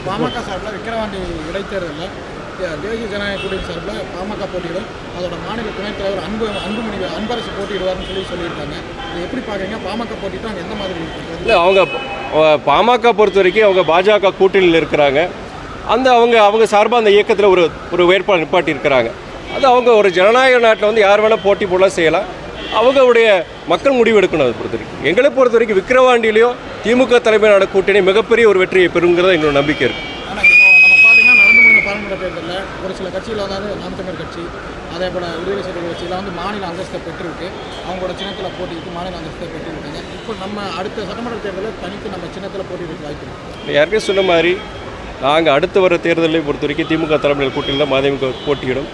பாமக சார்பில் விக்கிரவாண்டி இடைத்தேர்தலில் தேசிய ஜனநாயக கூட்டணி சார்பில் பாமக போட்டியிடும், அதோட மாநில துணைத் தலைவர் அன்பரசு போட்டியிடுவார்னு சொல்லியிருக்காங்க. இது எப்படி பார்க்குறீங்க? பாமக போட்டிட்டு அங்கே எந்த மாதிரி இருக்குது? இல்லை, அவங்க பாமக பொறுத்த வரைக்கும் அவங்க பாஜக கூட்டணியில் இருக்கிறாங்க. அவங்க சார்பாக அந்த இயக்கத்தில் ஒரு வேட்பாளர் நிப்பாட்டி இருக்கிறாங்க. அது அவங்க ஒரு ஜனநாயக நாட்டில் வந்து யார் வேணால் போட்டி போடலாம், செய்யலாம். அவங்களுடைய மக்கள் முடிவு எடுக்கணும். அதை பொறுத்த வரைக்கும் எங்களை பொறுத்த வரைக்கும் விக்கிரவாண்டியிலையும் திமுக தலைமையிலான கூட்டணி மிகப்பெரிய ஒரு வெற்றியை பெறுங்கிறத எங்களோட நம்பிக்கை இருக்குது. ஆனால் இப்போ நம்ம பார்த்தீங்கன்னா நடந்து முடிந்த பாராளுமன்ற தேர்தலில் ஒரு சில கட்சியில் அதாவது நாம் தமிழர் கட்சி, அதே போல் விடுதலை சிறுத்தைகள் கட்சியில் வந்து மாநில அந்தஸ்தை பெற்றிருக்கு. அவங்களோட சின்னத்தில் போட்டியிட்டு மாநில அந்தஸ்தை பெற்றிருக்காங்க. இப்போ நம்ம அடுத்த சட்டமன்ற தேர்தலில் தனித்து நம்ம சின்னத்தில் போட்டியிட வாய்ப்பு இருக்குது. யாருக்கே சொன்ன மாதிரி நாங்கள் அடுத்து வர தேர்தலை பொறுத்த வரைக்கும் திமுக தலைமையில் கூட்டணியில் மதிமுக போட்டியிடும்.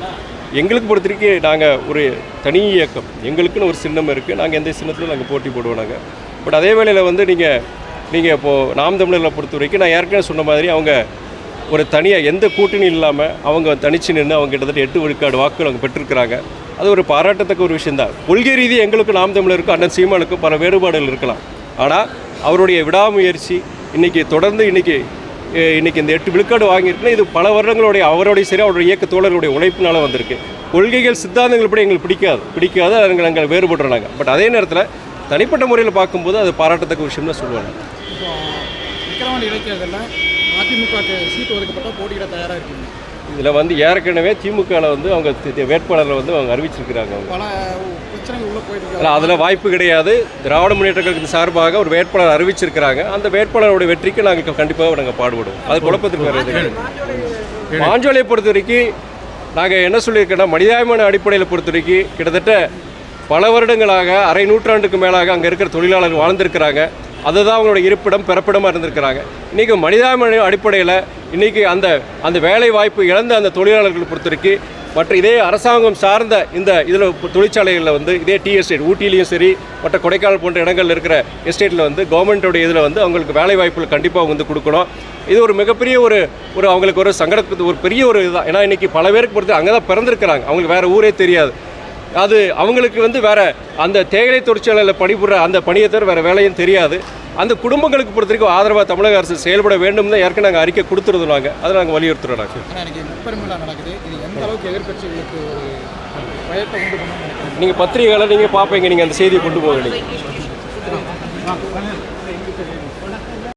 எங்களுக்கு பொறுத்த வரைக்கும் நாங்கள் ஒரு தனி இயக்கம், எங்களுக்குன்னு ஒரு சின்னம் இருக்குது. நாங்கள் எந்த சின்னத்திலும் நாங்கள் போட்டி போடுவோம். நாங்கள் பட் அதே வேளையில் வந்து நீங்கள் இப்போது நாம் தமிழரில் பொறுத்த வரைக்கும் நான் ஏற்கனவே சொன்ன மாதிரி அவங்க ஒரு தனியாக எந்த கூட்டணி இல்லாமல் அவங்க தனிச்சு நின்று அவங்க கிட்டத்தட்ட 8 விழுக்காடு வாக்குகள் அவங்க பெற்றிருக்கிறாங்க. அது ஒரு பாராட்டத்தக்க ஒரு விஷயந்தான். கொள்கை ரீதி எங்களுக்கு நாம் தமிழருக்கும் அண்ணன் சீமானுக்கும் பல வேறுபாடுகள் இருக்கலாம். ஆனால் அவருடைய விடாமுயற்சி தொடர்ந்து இன்றைக்கி இந்த 8 விழுக்காடு வாங்கியிருக்குன்னா இது பல வருடங்களுடைய அவருடைய சரி அவருடைய இயக்க தோழர்களுடைய உழைப்பினால வந்திருக்கு. கொள்கைகள் சித்தாந்தங்கள் படி எங்களுக்கு பிடிக்காது நாங்கள் வேறுபடுறோம். நாங்கள் பட் அதே நேரத்தில் தனிப்பட்ட முறையில் பார்க்கும்போது அது பாராட்டத்தக்க விஷயம் தான் சொல்லுவாங்க. இப்போ விக்கிரவாண்டி இடைத்தேர்தலில் அதிமுக சீட்டு ஒதுக்கப்பட்டால் போட்டியிட தயாராக இருக்குங்க. இதில் வந்து ஏற்கனவே திமுகவில் வந்து அவங்க வேட்பாளரை வந்து அவங்க அறிவிச்சிருக்கிறாங்க. பல பிரச்சனைகள் உள்ளே போயிட்டு இல்லை, அதில் வாய்ப்பு கிடையாது. திராவிட முன்னேற்ற கழகத்தின் சார்பாக ஒரு வேட்பாளர் அறிவிச்சிருக்கிறாங்க. அந்த வேட்பாளருடைய வெற்றிக்கு நாங்கள் கண்டிப்பாக பாடுபடுவோம். அது குழப்பத்துக்கு வருது. மாஞ்சோலையை பொறுத்த வரைக்கும் நாங்கள் என்ன சொல்லியிருக்கோன்னா மனிதாபிமான அடிப்படையில் பொறுத்த வரைக்கும் கிட்டத்தட்ட பல வருடங்களாக அரை நூற்றாண்டுக்கு மேலாக அங்கே இருக்கிற தொழிலாளர்கள் வாழ்ந்திருக்கிறாங்க. அதுதான் அவங்களோட இருப்பிடம் பிறப்பிடமாக இருந்திருக்கிறாங்க. இன்றைக்கி மனிதாபிமான அடிப்படையில் இன்றைக்கி அந்த வேலை வாய்ப்பு இழந்த அந்த தொழிலாளர்களை பொறுத்த வரைக்கும் மற்ற இதே அரசாங்கம் சார்ந்த இதில் தொழிற்சாலைகளில் வந்து இதே டீ எஸ்டேட் ஊட்டிலையும் சரி மற்ற கொடைக்கானல் போன்ற இடங்களில் இருக்கிற எஸ்டேட்டில் வந்து கவர்மெண்ட்டோடைய இதில் வந்து அவங்களுக்கு வேலை வாய்ப்புகள் கண்டிப்பாக வந்து கொடுக்கணும். இது ஒரு மிகப்பெரிய ஒரு அவங்களுக்கு ஒரு சங்கடத்துக்கு ஒரு பெரிய ஒரு இதுதான். ஏன்னா இன்றைக்கி பல பேருக்கு பொறுத்து அங்கே தான் பிறந்திருக்கிறாங்க. அவங்களுக்கு வேறு ஊரே தெரியாது. அது அவங்களுக்கு வந்து வேறு அந்த தேயிலை தொழிற்சாலையில் பணிபுற அந்த பணியை தவிர வேறு வேலையும் தெரியாது. அந்த குடும்பங்களுக்கு பொறுத்த வரைக்கும் ஆதரவாக தமிழக அரசு செயல்பட வேண்டும் தான் ஏற்கனவே நாங்கள் அறிக்கை கொடுத்துருந்தோம். அதை நாங்கள் வலியுறுத்துகிறோம். நடக்குது. இது எந்த அளவுக்கு எதிர்கட்சிகளுக்கு ஒரு பயத்தை உண்டு பண்ணணும்? நீங்கள் பத்திரிகைகளை நீங்கள் பார்ப்பீங்க, நீங்கள் அந்த செய்தியை கொண்டு போக வேண்டிய